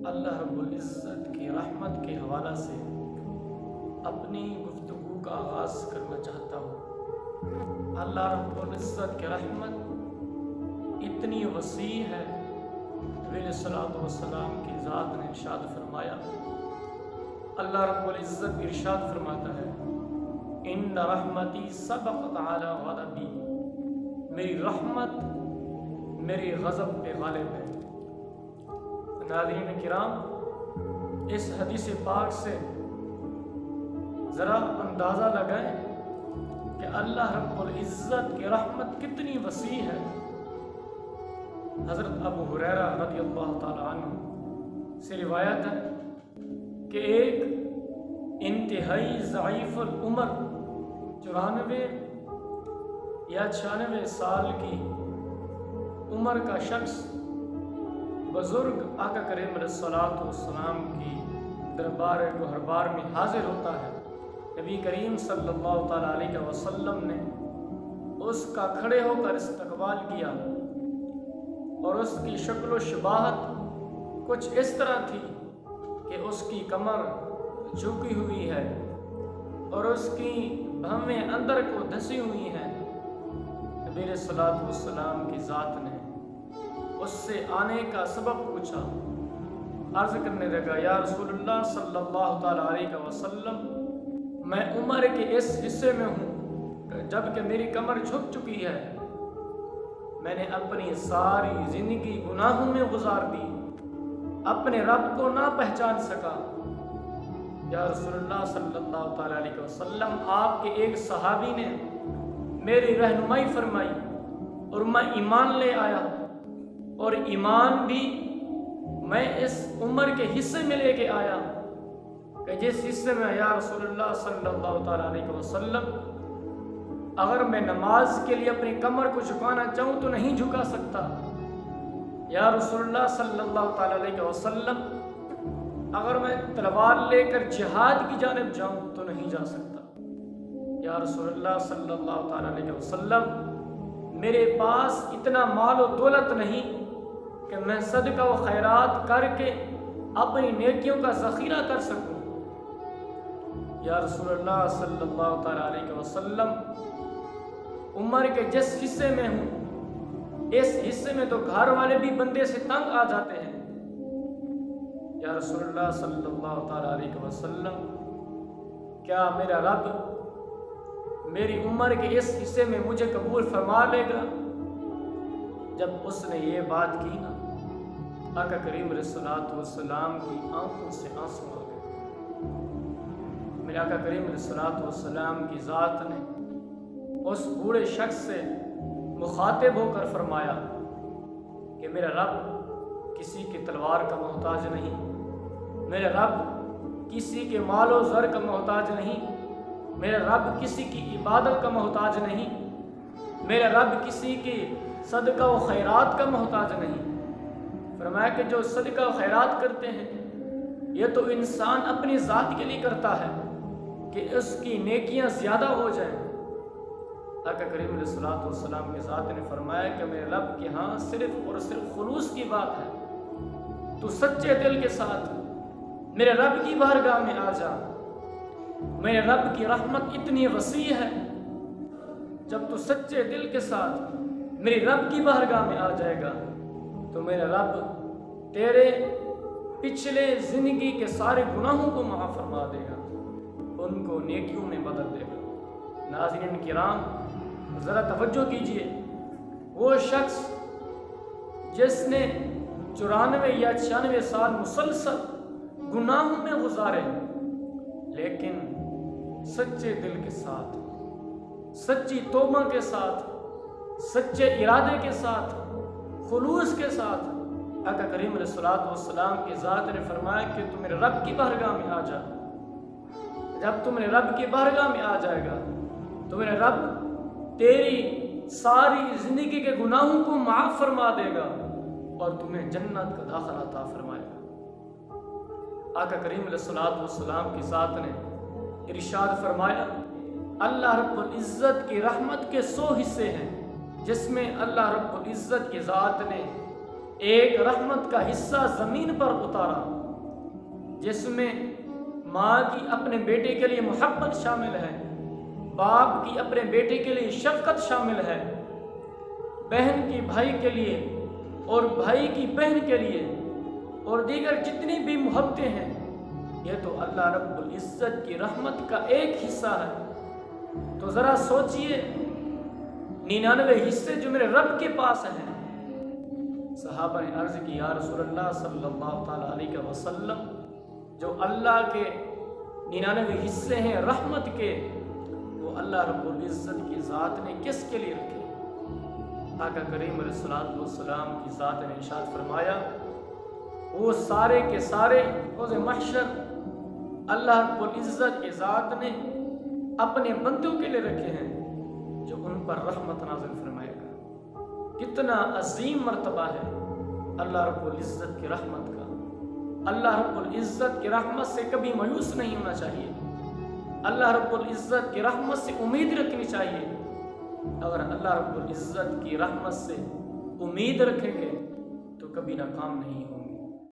اللہ رب العزت کی رحمت کے حوالہ سے اپنی گفتگو کا آغاز کرنا چاہتا ہوں۔ اللہ رب العزت کی رحمت اتنی وسیع ہے، نبی علیہ الصلوۃ والسلام کی ذات نے ارشاد فرمایا، اللہ رب العزت ارشاد فرماتا ہے، ان رحمتی سبقت علی غضبی، میری رحمت میری غضب پہ غالب ہے۔ ناظرین کرام، اس حدیث پاک سے ذرا اندازہ لگائیں کہ اللہ رب العزت کی رحمت کتنی وسیع ہے۔ حضرت ابو ہریرہ رضی اللہ تعالی عنہ سے روایت ہے کہ ایک انتہائی ضعیف العمر 94 یا 96 سال کی عمر کا شخص بزرگ آقا کریم علیہ الصلوۃ والسلام کی دربار گہربار میں حاضر ہوتا ہے۔ نبی کریم صلی اللہ تعالیٰ علیہ وسلم نے اس کا کھڑے ہو کر استقبال کیا اور اس کی شکل و شباہت کچھ اس طرح تھی کہ اس کی کمر جھکی ہوئی ہے اور اس کی بھویں اندر کو دھسی ہوئی ہیں۔ نبی علیہ الصلوۃ والسلام کی ذات نے اس سے آنے کا سبب پوچھا، عرض کرنے لگا، یا رسول اللہ صلی اللہ تعالیٰ علیہ وسلم، میں عمر کے اس حصے میں ہوں جب کہ میری کمر جھک چکی ہے، میں نے اپنی ساری زندگی گناہوں میں گزار دی، اپنے رب کو نہ پہچان سکا۔ یا رسول اللہ صلی اللہ تعالیٰ علیہ وسلم، آپ کے ایک صحابی نے میری رہنمائی فرمائی اور میں ایمان لے آیا، اور ایمان بھی میں اس عمر کے حصے میں لے کے آیا کہ جس حصے میں یا رسول اللہ صلی اللہ تعالیٰ علیہ وسلم اگر میں نماز کے لیے اپنی کمر کو جھکانا چاہوں تو نہیں جھکا سکتا، یا رسول اللہ صلی اللہ تعالیٰ علیہ وسلم اگر میں تلوار لے کر جہاد کی جانب جاؤں تو نہیں جا سکتا، یا رسول اللہ صلی اللہ تعالیٰ علیہ وسلم میرے پاس اتنا مال و دولت نہیں کہ میں صدقہ و خیرات کر کے اپنی نیکیوں کا ذخیرہ کر سکوں، یا رسول اللہ صلی اللہ تعالیٰ علیہ وسلم عمر کے جس حصے میں ہوں اس حصے میں تو گھر والے بھی بندے سے تنگ آ جاتے ہیں، یا رسول اللہ صلی اللہ تعالیٰ علیہ وسلم کیا میرا رب میری عمر کے اس حصے میں مجھے قبول فرما لے گا؟ جب اس نے یہ بات کی نا، آقا کریم علیہ الصلوۃ والسلام کی آنکھوں سے آنسو آ گئے۔ میرے آقا کریم علیہ الصلوۃ والسلام کی ذات نے اس بوڑھے شخص سے مخاطب ہو کر فرمایا کہ میرا رب کسی کی تلوار کا محتاج نہیں، میرا رب کسی کے مال و زر کا محتاج نہیں، میرا رب کسی کی عبادت کا محتاج نہیں، میرا رب کسی کی صدقہ و خیرات کا محتاج نہیں۔ فرمایا کہ جو صدقہ و خیرات کرتے ہیں یہ تو انسان اپنی ذات کے لیے کرتا ہے کہ اس کی نیکیاں زیادہ ہو جائیں۔ آقا کریم علیہ الصلوۃ والسلام کی ذات نے فرمایا کہ میرے رب کے ہاں صرف اور صرف خلوص کی بات ہے، تو سچے دل کے ساتھ میرے رب کی بارگاہ میں آ جا، میرے رب کی رحمت اتنی وسیع ہے، جب تو سچے دل کے ساتھ میری رب کی بارگاہ میں آ جائے گا تو میرا رب تیرے پچھلے زندگی کے سارے گناہوں کو معاف فرما دے گا، ان کو نیکیوں میں بدل دے گا۔ ناظرین کرام، ذرا توجہ کیجئے، وہ شخص جس نے 94 یا 96 سال مسلسل گناہوں میں گزارے لیکن سچے دل کے ساتھ، سچی توبہ کے ساتھ، سچے ارادے کے ساتھ، خلوص کے ساتھ، آقا کریم علیہ الصلوۃ والسلام کی ذات نے فرمایا کہ تم میرے رب کی بارگاہ میں آ جا۔ جب تم میرے رب کی بارگاہ میں آ جائے گا تو میرے رب تیری ساری زندگی کے گناہوں کو معاف فرما دے گا اور تمہیں جنت کا داخلہ عطا فرمائے گا۔ آقا کریم علیہ الصلوۃ والسلام کی ذات نے ارشاد فرمایا، اللہ رب العزت کی رحمت کے 100 حصے ہیں، جس میں اللہ رب العزت کی ذات نے ایک رحمت کا حصہ زمین پر اتارا جس میں ماں کی اپنے بیٹے کے لیے محبت شامل ہے، باپ کی اپنے بیٹے کے لیے شفقت شامل ہے، بہن کی بھائی کے لیے اور بھائی کی بہن کے لیے اور دیگر جتنی بھی محبتیں ہیں، یہ تو اللہ رب العزت کی رحمت کا ایک حصہ ہے۔ تو ذرا سوچئے 99 حصے جو میرے رب کے پاس ہیں۔ صحابہ نے عرض کی یا رسول اللہ صلی اللہ تعالیٰ علیہ وسلم، جو اللہ کے 99 حصے ہیں رحمت کے، وہ اللہ رب العزت کی ذات نے کس کے لیے رکھے؟ آقا کریم علیہ الصلوۃ والسلام کی ذات نے ارشاد فرمایا وہ سارے کے سارے روز محشر اللہ رب العزت کی ذات نے اپنے بندوں کے لیے رکھے ہیں جو ان پر رحمت نازل فرمائے گا۔ کتنا عظیم مرتبہ ہے اللہ رب العزت کی رحمت کا۔ اللہ رب العزت کی رحمت سے کبھی مایوس نہیں ہونا چاہیے، اللہ رب العزت کی رحمت سے امید رکھنی چاہیے۔ اگر اللہ رب العزت کی رحمت سے امید رکھیں گے تو کبھی ناکام نہیں ہوگا۔